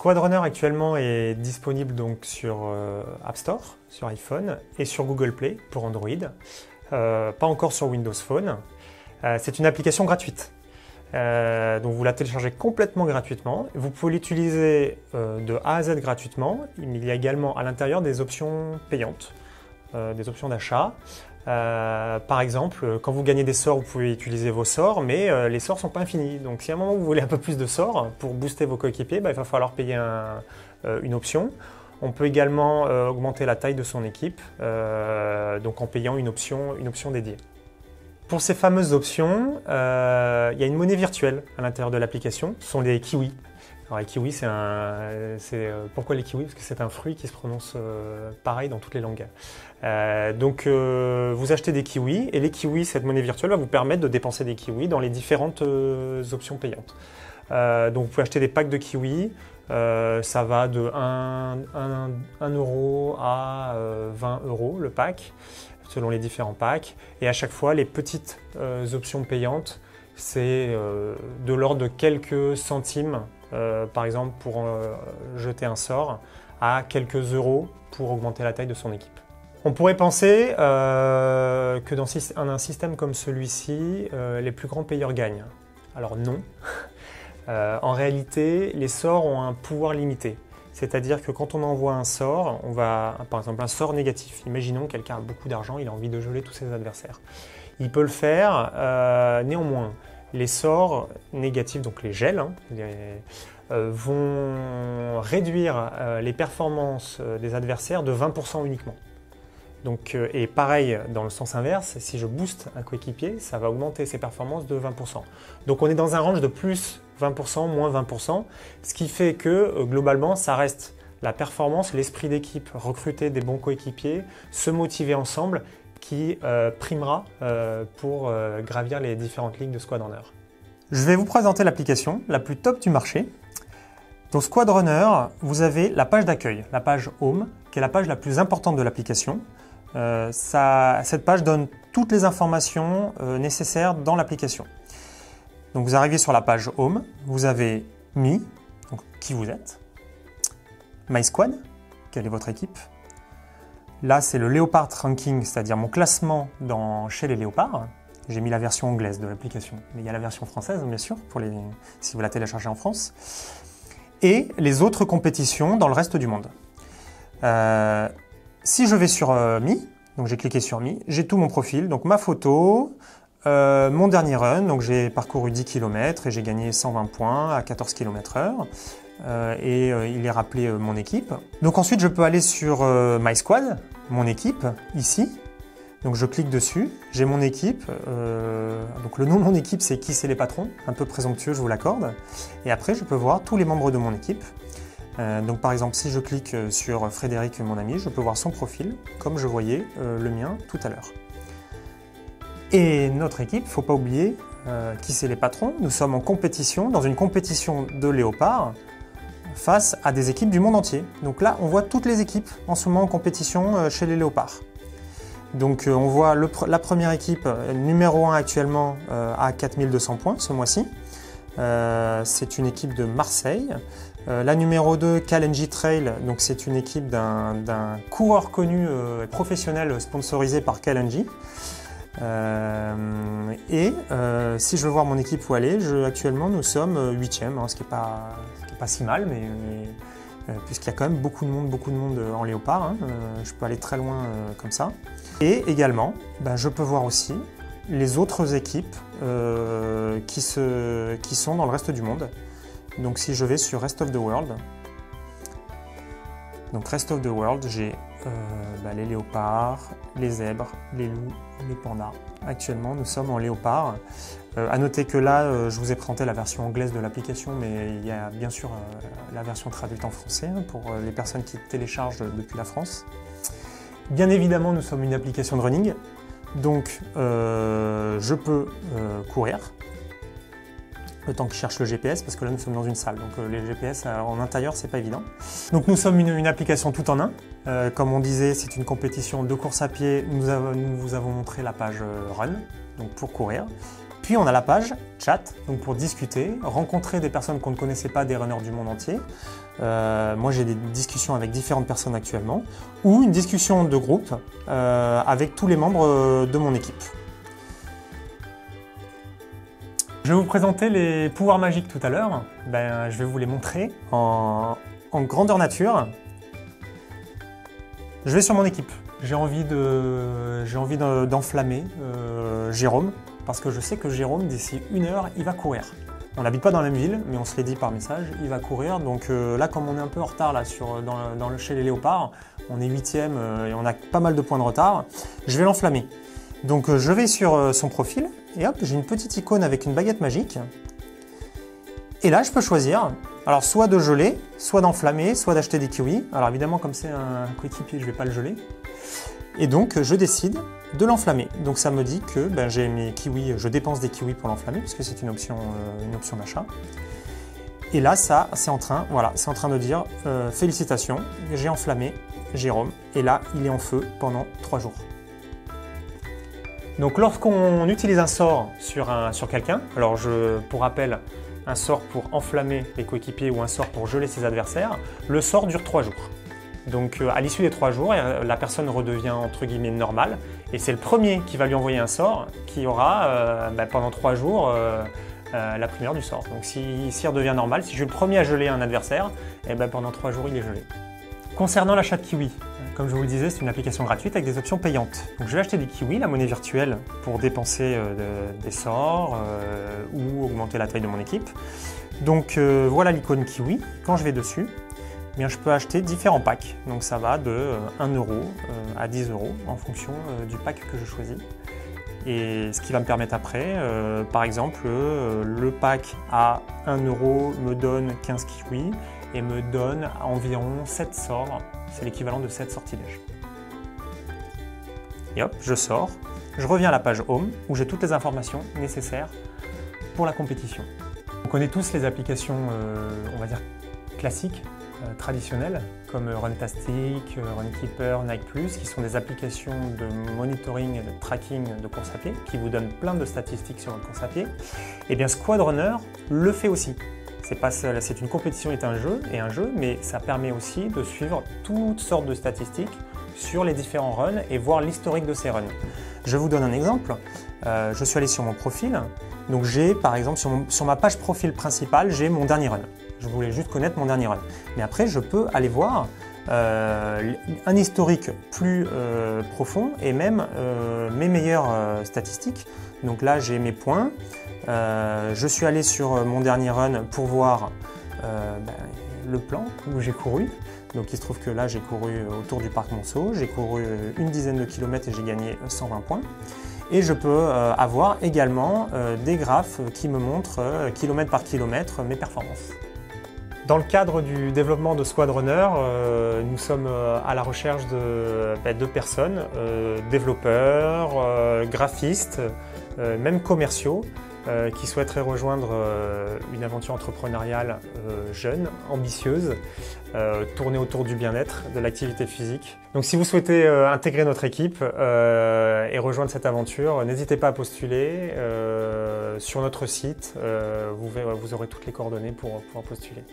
Squad Runner actuellement est disponible donc sur App Store, sur iPhone et sur Google Play pour Android, pas encore sur Windows Phone. C'est une application gratuite, donc vous la téléchargez complètement gratuitement. Vous pouvez l'utiliser de A à Z gratuitement. Il y a également à l'intérieur des options payantes, des options d'achat. Par exemple, quand vous gagnez des sorts, vous pouvez utiliser vos sorts, mais les sorts ne sont pas infinis. Donc si à un moment vous voulez un peu plus de sorts pour booster vos coéquipiers, il va falloir payer une option. On peut également augmenter la taille de son équipe, donc en payant une option dédiée. Pour ces fameuses options, il y a une monnaie virtuelle à l'intérieur de l'application, ce sont les kiwis. Alors les kiwis, pourquoi les kiwis? Parce que c'est un fruit qui se prononce pareil dans toutes les langues. Donc vous achetez des kiwis et les kiwis, cette monnaie virtuelle va vous permettre de dépenser des kiwis dans les différentes options payantes. Donc vous pouvez acheter des packs de kiwis, ça va de 1 euro à 20 € le pack, selon les différents packs. Et à chaque fois, les petites options payantes, c'est de l'ordre de quelques centimes, par exemple pour jeter un sort, à quelques euros pour augmenter la taille de son équipe. On pourrait penser que dans un système comme celui-ci, les plus grands payeurs gagnent. Alors non. En réalité, les sorts ont un pouvoir limité. C'est-à-dire que quand on envoie un sort, par exemple un sort négatif. Imaginons quelqu'un a beaucoup d'argent, il a envie de geler tous ses adversaires. Il peut le faire, néanmoins. Les sorts négatifs, donc les gels, vont réduire les performances des adversaires de 20% uniquement. Donc, et pareil dans le sens inverse, si je booste un coéquipier, ça va augmenter ses performances de 20%. Donc on est dans un range de plus 20%, moins 20%, ce qui fait que globalement ça reste la performance, l'esprit d'équipe, recruter des bons coéquipiers, se motiver ensemble, qui primera pour gravir les différentes ligues de Squad Runner. Je vais vous présenter l'application la plus top du marché. Dans Squad Runner, vous avez la page d'accueil, la page Home, qui est la page la plus importante de l'application. Cette page donne toutes les informations nécessaires dans l'application. Donc vous arrivez sur la page Home, vous avez Me, donc qui vous êtes, My Squad, quelle est votre équipe. Là, c'est le Leopard Ranking, c'est-à-dire mon classement chez les léopards. J'ai mis la version anglaise de l'application, mais il y a la version française, bien sûr, si vous la téléchargez en France. Et les autres compétitions dans le reste du monde. Si je vais sur Me, donc j'ai cliqué sur Me, j'ai tout mon profil, donc ma photo, mon dernier run, donc j'ai parcouru 10 km et j'ai gagné 120 points à 14 km/h. Et il est rappelé mon équipe. Donc ensuite je peux aller sur My Squad, mon équipe, ici. Donc je clique dessus, j'ai mon équipe, donc le nom de mon équipe c'est Qui c'est les patrons, un peu présomptueux je vous l'accorde. Et après je peux voir tous les membres de mon équipe. Donc par exemple si je clique sur Frédéric mon ami, je peux voir son profil comme je voyais le mien tout à l'heure. Et notre équipe, il ne faut pas oublier Qui c'est les patrons, nous sommes en compétition, dans une compétition de léopards face à des équipes du monde entier. Donc là on voit toutes les équipes en ce moment en compétition chez les léopards. Donc on voit la première équipe, numéro 1 actuellement, à 4200 points ce mois-ci. C'est une équipe de Marseille. La numéro 2, Kalenji Trail, donc c'est une équipe d'un coureur connu professionnel sponsorisé par Kalenji. Si je veux voir mon équipe où aller, actuellement nous sommes 8e, ce qui n'est pas si mal, mais puisqu'il y a quand même beaucoup de monde en léopard, je peux aller très loin comme ça. Et également, je peux voir aussi les autres équipes qui sont dans le reste du monde. Donc si je vais sur Rest of the World, donc Rest of the World, j'ai les léopards, les zèbres, les loups, les pandas. Actuellement, nous sommes en léopard. À noter que là, je vous ai présenté la version anglaise de l'application, mais il y a bien sûr la version traduite en français pour les personnes qui téléchargent depuis la France. Bien évidemment, nous sommes une application de running, donc je peux courir le temps que je cherche le GPS, parce que là nous sommes dans une salle, donc les GPS en intérieur c'est pas évident. Donc nous sommes une application tout en un. Comme on disait, c'est une compétition de course à pied. Nous vous avons montré la page Run, donc pour courir. Puis on a la page Chat, donc pour discuter, rencontrer des personnes qu'on ne connaissait pas, des runners du monde entier. moi j'ai des discussions avec différentes personnes actuellement, ou une discussion de groupe avec tous les membres de mon équipe. Je vais vous présenter les pouvoirs magiques tout à l'heure. Je vais vous les montrer en grandeur nature. Je vais sur mon équipe. J'ai envie d'enflammer Jérôme, parce que je sais que Jérôme, d'ici 1 heure, il va courir. On n'habite pas dans la même ville, mais on se l'est dit par message, il va courir. Donc là, comme on est un peu en retard là, chez les léopards, on est 8e et on a pas mal de points de retard, je vais l'enflammer. Donc je vais sur son profil, et hop, j'ai une petite icône avec une baguette magique. Et là, je peux choisir, alors soit de geler, soit d'enflammer, soit d'acheter des kiwis. Alors évidemment, comme c'est un coéquipier, je ne vais pas le geler. Et donc, je décide de l'enflammer. Donc ça me dit que j'ai mes kiwis, je dépense des kiwis pour l'enflammer, puisque c'est une option d'achat. Et là, ça, c'est en train de dire félicitations, j'ai enflammé Jérôme. Et là, il est en feu pendant 3 jours. Donc lorsqu'on utilise un sort sur quelqu'un, alors pour rappel, un sort pour enflammer les coéquipiers ou un sort pour geler ses adversaires, le sort dure 3 jours. Donc à l'issue des 3 jours, la personne redevient entre guillemets normale et c'est le premier qui va lui envoyer un sort qui aura pendant 3 jours la primeur du sort. Donc s'il redevient normal, si je suis le premier à geler un adversaire, pendant 3 jours il est gelé. Concernant l'achat de kiwis, comme je vous le disais, c'est une application gratuite avec des options payantes. Donc je vais acheter des kiwis, la monnaie virtuelle, pour dépenser des sorts ou augmenter la taille de mon équipe. Donc voilà l'icône kiwi. Quand je vais dessus, je peux acheter différents packs. Donc ça va de 1 € à 10 € en fonction du pack que je choisis. Et ce qui va me permettre après, par exemple, le pack à 1 € me donne 15 kiwis et me donne environ 7 sorts. C'est l'équivalent de 7 sortilèges. Et hop, je sors. Je reviens à la page Home où j'ai toutes les informations nécessaires pour la compétition. On connaît tous les applications, on va dire, classiques, traditionnelles, comme Runtastic, Runkeeper, Nike+, qui sont des applications de monitoring et de tracking de course à pied, qui vous donnent plein de statistiques sur votre course à pied. Et bien Squad Runner le fait aussi. C'est une compétition et un jeu, mais ça permet aussi de suivre toutes sortes de statistiques sur les différents runs et voir l'historique de ces runs. Je vous donne un exemple. Je suis allé sur mon profil, donc j'ai par exemple sur ma page profil principale, j'ai mon dernier run. Je voulais juste connaître mon dernier run. Mais après, je peux aller voir un historique plus profond et même mes meilleures statistiques. Donc là, j'ai mes points. Je suis allé sur mon dernier run pour voir le plan où j'ai couru. Donc il se trouve que là j'ai couru autour du parc Monceau, j'ai couru une dizaine de kilomètres et j'ai gagné 120 points. Et je peux avoir également des graphes qui me montrent kilomètre par kilomètre mes performances. Dans le cadre du développement de Squad Runner, nous sommes à la recherche de personnes, développeurs, graphistes, même commerciaux, qui souhaiteraient rejoindre une aventure entrepreneuriale jeune, ambitieuse, tournée autour du bien-être, de l'activité physique. Donc si vous souhaitez intégrer notre équipe et rejoindre cette aventure, n'hésitez pas à postuler sur notre site, vous aurez toutes les coordonnées pour pouvoir postuler.